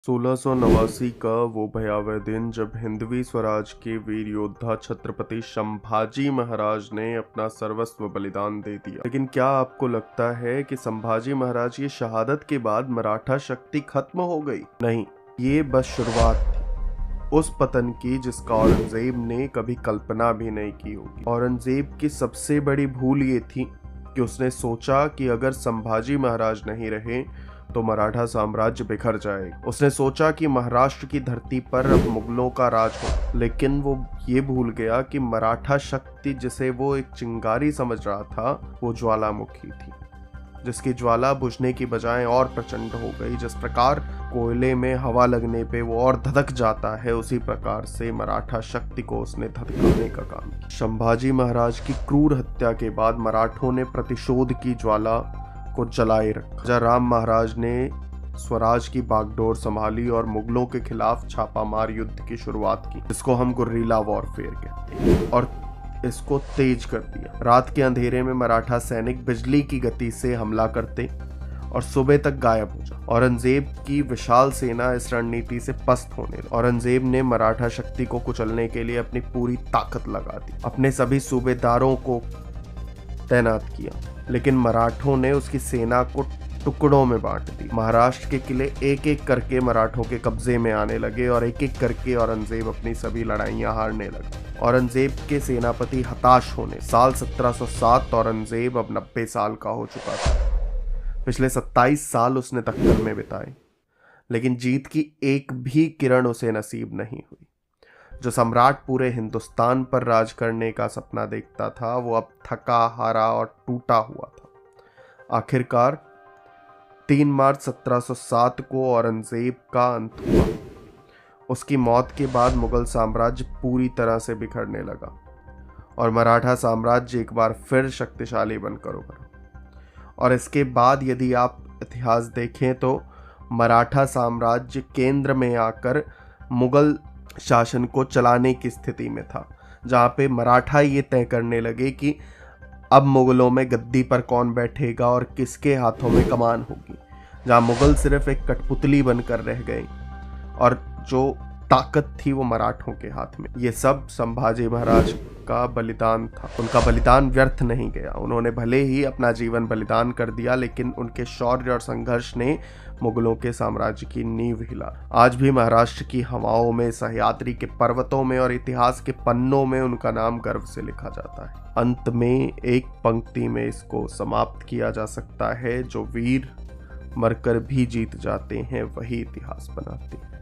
1689 का वो भयावह दिन जब हिंदवी स्वराज के वीर योद्धा छत्रपति संभाजी महाराज ने अपना सर्वस्व बलिदान दे दिया। लेकिन क्या आपको लगता है कि संभाजी महाराज की शहादत के बाद मराठा शक्ति खत्म हो गई? नहीं, ये बस शुरुआत थी उस पतन की जिसका औरंगजेब ने कभी कल्पना भी नहीं की होगी। औरंगजेब की सबसे बड़ी भूल ये थी कि उसने सोचा कि अगर संभाजी महाराज नहीं रहे तो मराठा साम्राज्य बिखर जाएगा। उसने सोचा कि महाराष्ट्र की धरती पर अब मुगलों का राज हो, लेकिन वो ये भूल गया कि मराठा शक्ति जिसे वो एक चिंगारी समझ रहा था वो ज्वालामुखी थी, जिसकी ज्वाला बुझने की बजाय और प्रचंड हो गई। जिस प्रकार कोयले में हवा लगने पे वो और धधक जाता है, उसी प्रकार से मराठा शक्ति को उसने धधकाने का काम किया। संभाजी महाराज की क्रूर हत्या के बाद मराठों ने प्रतिशोध की ज्वाला को जलाए रखा। राजा राम महाराज ने स्वराज की बागडोर संभाली और मुगलों के खिलाफ छापामार युद्ध की शुरुआत की, जिसको हम गुर्रिला वॉरफेयर कहते हैं, और इसको तेज कर दिया। रात के अंधेरे में मराठा सैनिक बिजली की गति से हमला करते और सुबह तक गायब हो जाते। औरंगजेब की विशाल सेना इस रणनीति से पस्त होने लगी। औरंगजेब ने मराठा शक्ति को कुचलने के लिए अपनी पूरी ताकत लगा दी, अपने सभी सूबेदारों को तैनात किया, लेकिन मराठों ने उसकी सेना को टुकड़ों में बांट दी। महाराष्ट्र के किले एक एक करके मराठों के कब्जे में आने लगे और एक एक करके औरंगजेब अपनी सभी लड़ाइयां हारने लगा। औरंगजेब के सेनापति हताश होने साल 1707 औरंगजेब अब 90 साल का हो चुका था। पिछले 27 साल उसने तख्तर में बिताए, लेकिन जीत की एक भी किरण उसे नसीब नहीं हुई। जो सम्राट पूरे हिंदुस्तान पर राज करने का सपना देखता था वो अब थका हारा और टूटा हुआ था। आखिरकार 3 मार्च 1707 को औरंगजेब का अंत हुआ। उसकी मौत के बाद मुगल साम्राज्य पूरी तरह से बिखरने लगा और मराठा साम्राज्य एक बार फिर शक्तिशाली बनकर उभरा। और इसके बाद यदि आप इतिहास देखें तो मराठा साम्राज्य केंद्र में आकर मुगल शासन को चलाने की स्थिति में था, जहां पे मराठा ये तय करने लगे कि अब मुगलों में गद्दी पर कौन बैठेगा और किसके हाथों में कमान होगी। जहां मुगल सिर्फ एक कठपुतली बनकर रह गए और जो ताकत थी वो मराठों के हाथ में। ये सब संभाजी महाराज का बलिदान था। उनका बलिदान व्यर्थ नहीं गया। उन्होंने भले ही अपना जीवन बलिदान कर दिया, लेकिन उनके शौर्य और संघर्ष ने मुगलों के साम्राज्य की नींव हिला। आज भी महाराष्ट्र की हवाओं में, सह्याद्री के पर्वतों में और इतिहास के पन्नों में उनका नाम गर्व से लिखा जाता है। अंत में एक पंक्ति में इसको समाप्त किया जा सकता है, जो वीर मरकर भी जीत जाते हैं वही इतिहास बनाते हैं।